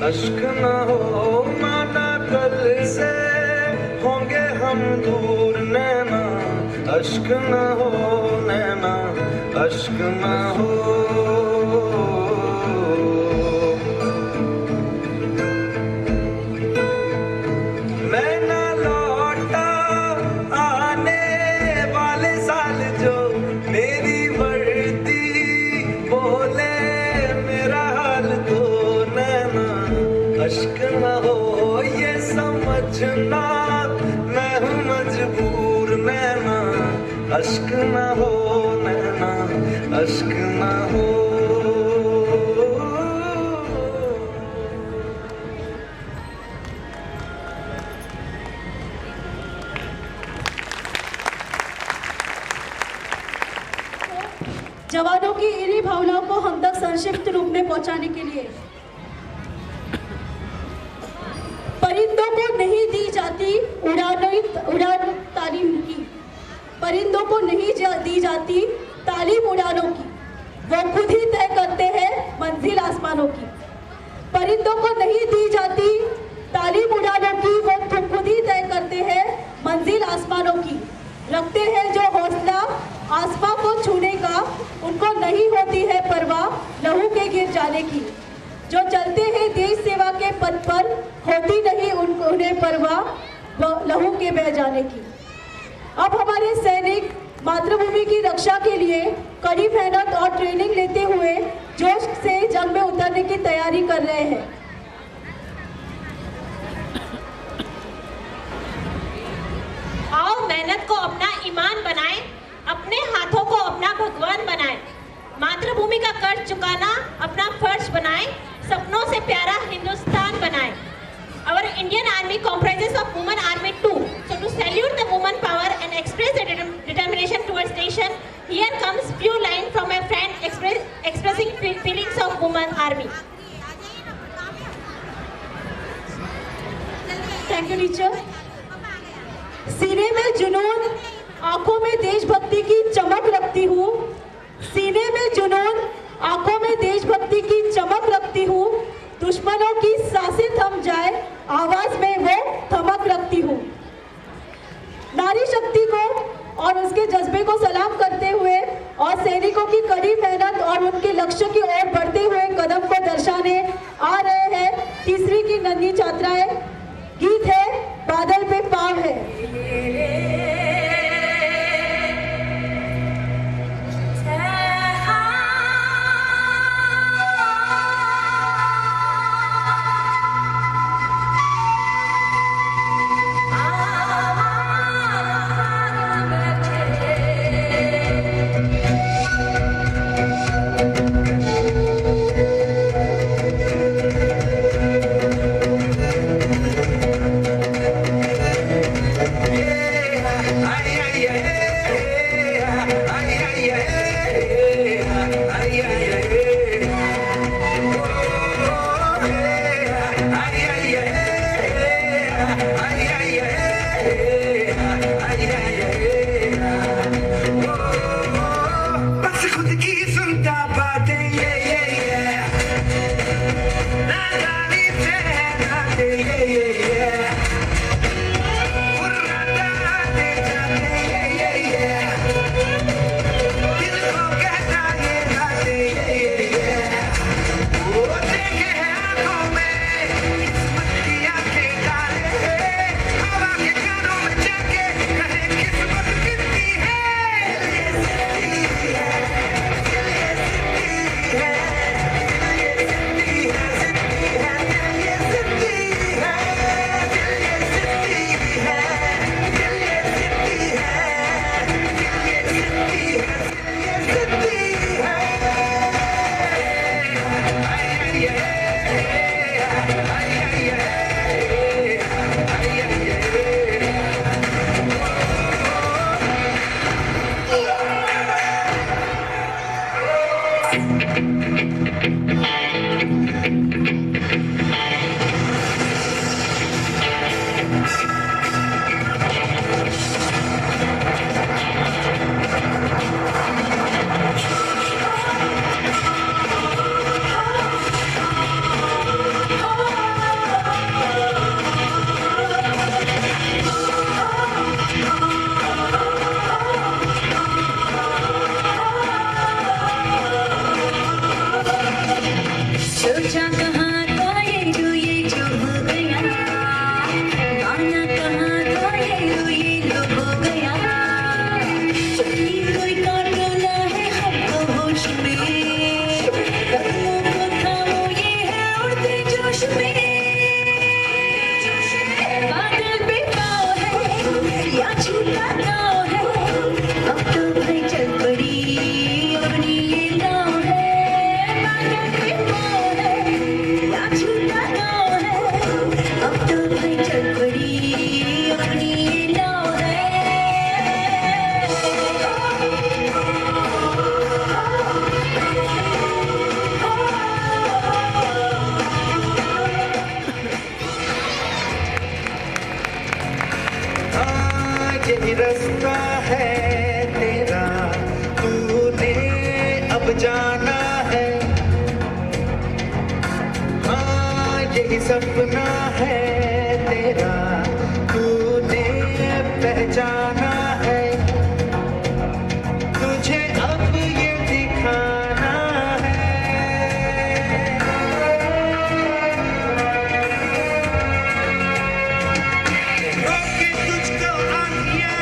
अश्क न हो माना कल से होंगे हम दूर नैना, अश्क न हो नैना, अश्क न हो। मैं न लौटा आने वाले साल जो मेरी वर्दी बोले मेरा हाल तो नैना, अश्क न हो ये समझना मैं हूँ मजबूर नैना, अश्क न हो नैना, अश्क न हो। जवानों की इन्हीं भावनाओं को हम तक संक्षिप्त रूप में पहुंचाने के लिए परिंदों को नहीं दी जाती उड़ान तालीम की, परिंदों को नहीं दी जाती तालीम उड़ानों की, वो खुद ही तय करते हैं मंजिल आसमानों की। परिंदों को नहीं दी जाती तालीम उड़ानों की, वो खुद ही तय करते हैं मंजिल आसमानों की। रखते हैं जो हौसला आसमां को छूने का, उनको नहीं होती है परवाह लहू के गिर जाने की। जो चलते हैं देश सेवा के पथ पर, होती नहीं उन्हें परवाह लहू के बह जाने की। अब हमारे सैनिक मातृभूमि की रक्षा के लिए कड़ी मेहनत और ट्रेनिंग लेते हुए जोश से जंग में उतरने की तैयारी कर रहे हैं। आओ मेहनत को अपना ईमान बनाएं, अपने हाथों को अपना भगवान बनाएं, मातृभूमि का कर्ज चुकाना अपना फर्ज बनाएं, सपनों से प्यारा हिंदुस्तान बनाएं। Our Indian Army comprises of women army too. So to salute the woman power and express their determination towards nation, here comes few lines from my friend expressing feelings of woman army. Thank you, teacher. सीने में जुनून, आंखों में देशभक्ति की चमक रखती हूँ। सीने में जुनून, आंखों में देशभक्ति की चमक रखती हूँ। दुश्मनों की सांसें थम जाए, आवाज में वो थमक रखती हूँ। नारी शक्ति को और उसके जज्बे को सलाम करते हुए और सैनिकों की कड़ी मेहनत और उनके लक्ष्य की ओर बढ़ते हुए कदम को दर्शाने आ रहे हैं तीसरी की नन्ही छात्राएं। गीत है बादल पे पाँव है। यही सपना है तेरा, तूने पहचाना है, तुझे अब ये दिखाना है। रोके तुझको आंधियां,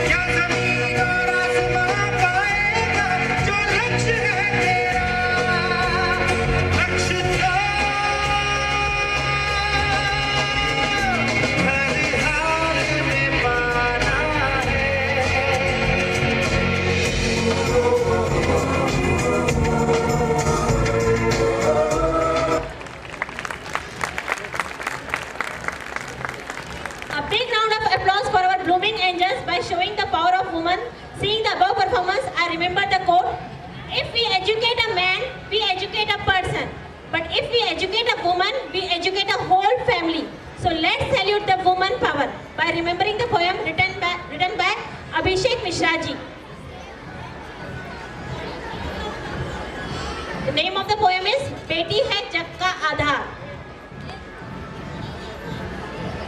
क्या जमीन और आसमां पाएगा, जो लक्ष्य है तेरा, लक्ष्य तो हर हाल में पाना है। A big round of applause for our blooming angels by showing the power of women. Seeing the above performance, I remember the quote: if we educate a man, we educate a person. But if we educate a woman, we educate a whole family. So let's salute the woman power by remembering the poem written by Abhishek Mishra ji. The name of the poem is बेटी है जग का आधार।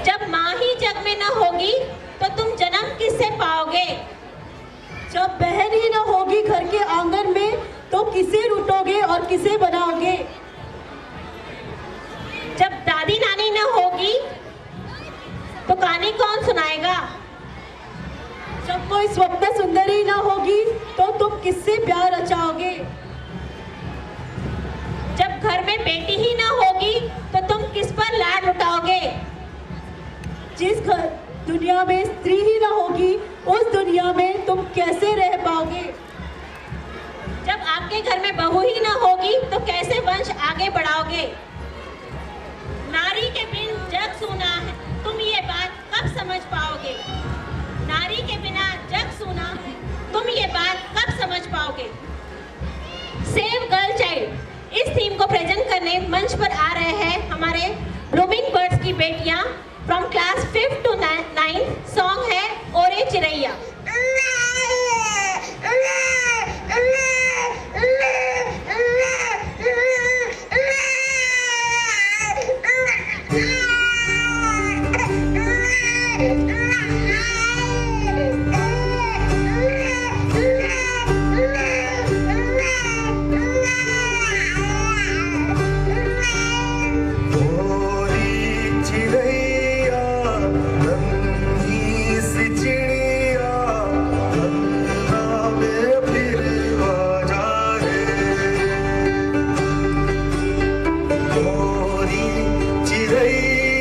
जब माँ ही जग में न होगी तो तुम जन्म किससे पाओगे। जब बहन ही न होगी घर के आंगन में तो किसे रूठोगे और किसे बनाओगे। जब दादी नानी न होगी तो कहानी कौन सुनाएगा। जब कोई स्वप्न सुंदरी न होगी तो तुम किससे प्यार रचाओगे। जब घर में बेटी ही न होगी तो तुम किस पर लाड लुटाओगे। जिस घर दुनिया में स्त्री ही न होगी उस दुनिया में तुम कैसे रह पाओगे। जब आपके घर में बहू ही न होगी तो कैसे वंश आगे बढ़ाओगे। नारी के बिन जग सूना है, तुम ये बात कब समझ पाओगे। नारी के बिना जग सूना है, तुम ये बात कब समझ पाओगे। सेव गर्ल चाइल्ड इस थीम को प्रेजेंट करने मंच पर आ रहे हैं हमारे ब्लूमिंग बर्ड्स की बेटियां from class 5th to 9th। Song है ओरे चिरैया। चिरैया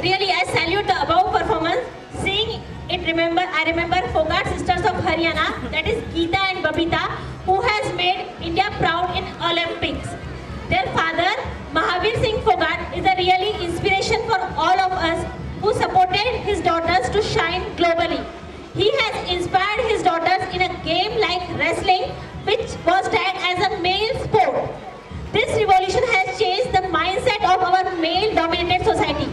Really, I salute the above performance. Seeing it, I remember Fogart sisters of Haryana, that is Geeta and Babita, who has made India proud in Olympics. Their father, Mahavir Singh Fogart, is a really inspiration for all of us who supported his daughters to shine globally. He has inspired his daughters in a game like wrestling, which was tagged as a male sport. This revolution has changed the mindset of our male-dominated society.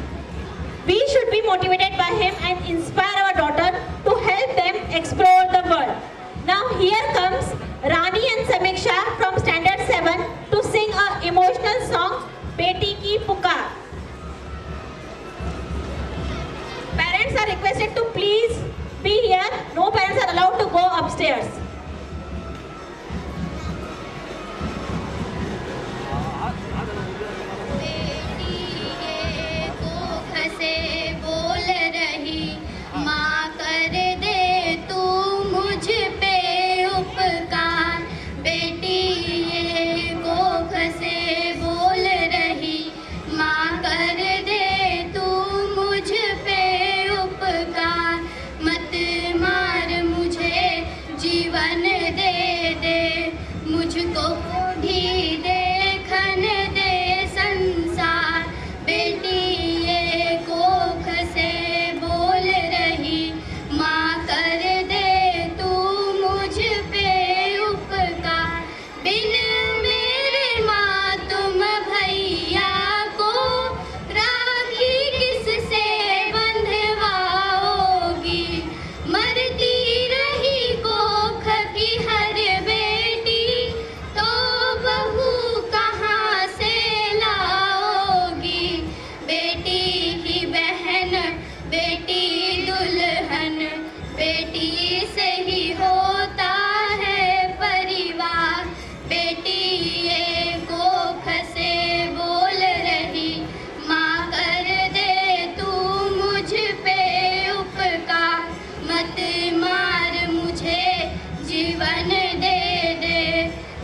We should be motivated by him and inspire our daughter to help them explore the world. Now here comes Rani and Samiksha from Standard 7 to sing an emotional song, Beti Ki Pukar. Parents are requested to please be here. No parents are allowed to go upstairs. से बोल रही माँ कर दे तू मुझ पे उपकार बेटी ये गोख से बोल रही माँ कर दे तू मुझ पे उपकार मत मार मुझे जीवन दे दे मुझको भी देखन दे संसार बेटी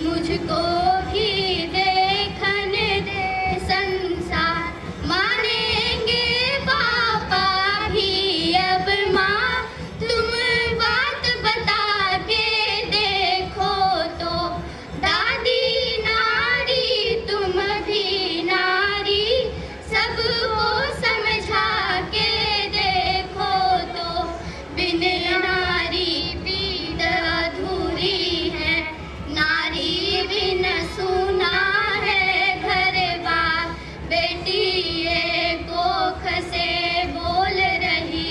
मुझको भी देखन दे संसार मानेंगे पापा भी अब माँ तुम बात बता के देखो तो दादी नारी तुम भी नारी सबको समझा के देखो तो बिन नारी पीड़ अधूरी है नारी बिन सुना है घर बार बेटी ये कोख से बोल रही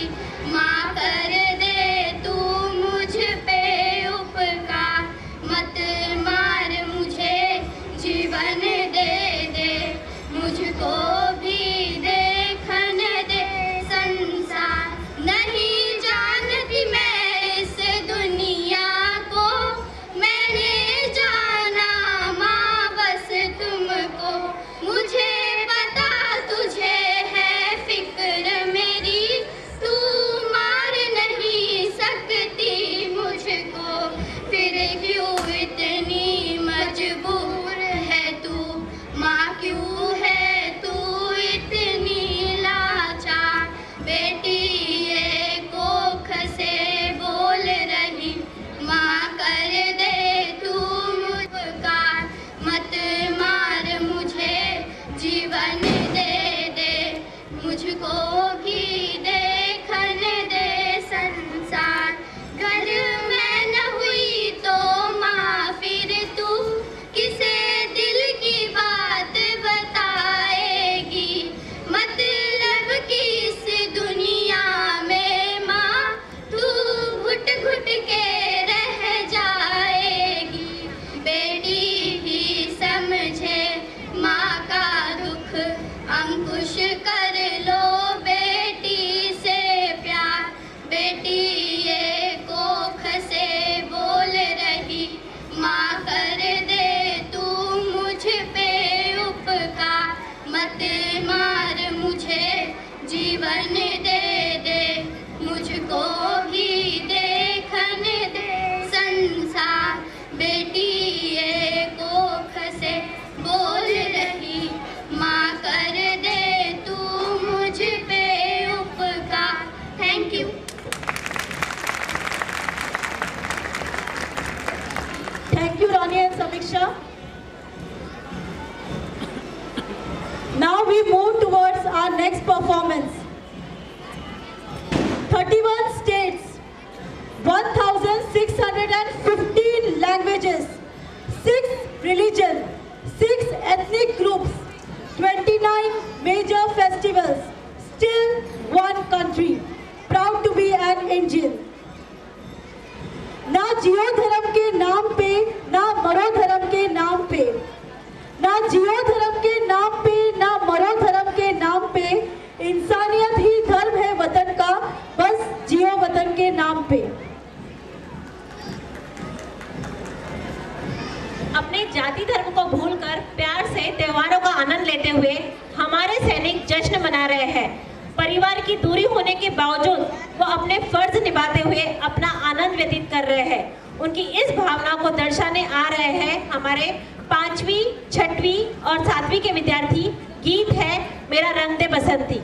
माँ कर दे तू मुझ पे उपकार मत मार मुझे जीवन दे दे मुझको भी देखन दे संसार नहीं जानती मैं इस दुनिया को मैंने जाना माँ बस तुमको मुझे पता तुझे है फिक्र मेरी तू मार नहीं सकती मुझको फिर क्यों इतनी मजबूर है तू माँ क्यों है तू इतनी लाचार बेटी ये कोख से बोल रही माँ कर दे तू मुझको मत मार मुझे जीवन दे दे मुझको भी देखन दे संसार घर में न हुई तो माँ फिर तू किसे दिल की बात बताएगी मतलब कि इस दुनिया में माँ तू घुट घुट के रह जाएगी बेटी ही समझे माँ का दुख अंकुश कर लो बेटी से प्यार बेटी ये कोख से बोल रही माँ कर दे तू मुझ पे उपकार मत मार मुझे जीवन दे दे मुझको भी देखन दे संसार बेटी ये कोख से बोल रही माँ कर दे तू मुझ पे Anisha. Now we move towards our next performance. 31 states, 1,615 languages, 6 religions, 6 ethnic groups, 29 major festivals, still one country. Proud to be an Indian. ना जियो धर्म के नाम पे, ना मरो धर्म के नाम पे, ना जियो धर्म के नाम पे, ना मरो धर्म के नाम पे, इंसानियत ही धर्म है वतन का, बस जियो वतन के नाम पे। अपने जाति धर्म को भूलकर प्यार से त्योहारों का आनंद लेते हुए हमारे सैनिक जश्न मना रहे हैं। परिवार की दूरी होने के बावजूद वो अपने फर्ज निभाते हुए अपना आनंद व्यतीत कर रहे हैं। उनकी इस भावना को दर्शाने आ रहे हैं हमारे 5वीं, 6वीं और 7वीं के विद्यार्थी। गीत है मेरा रंग दे बसंती।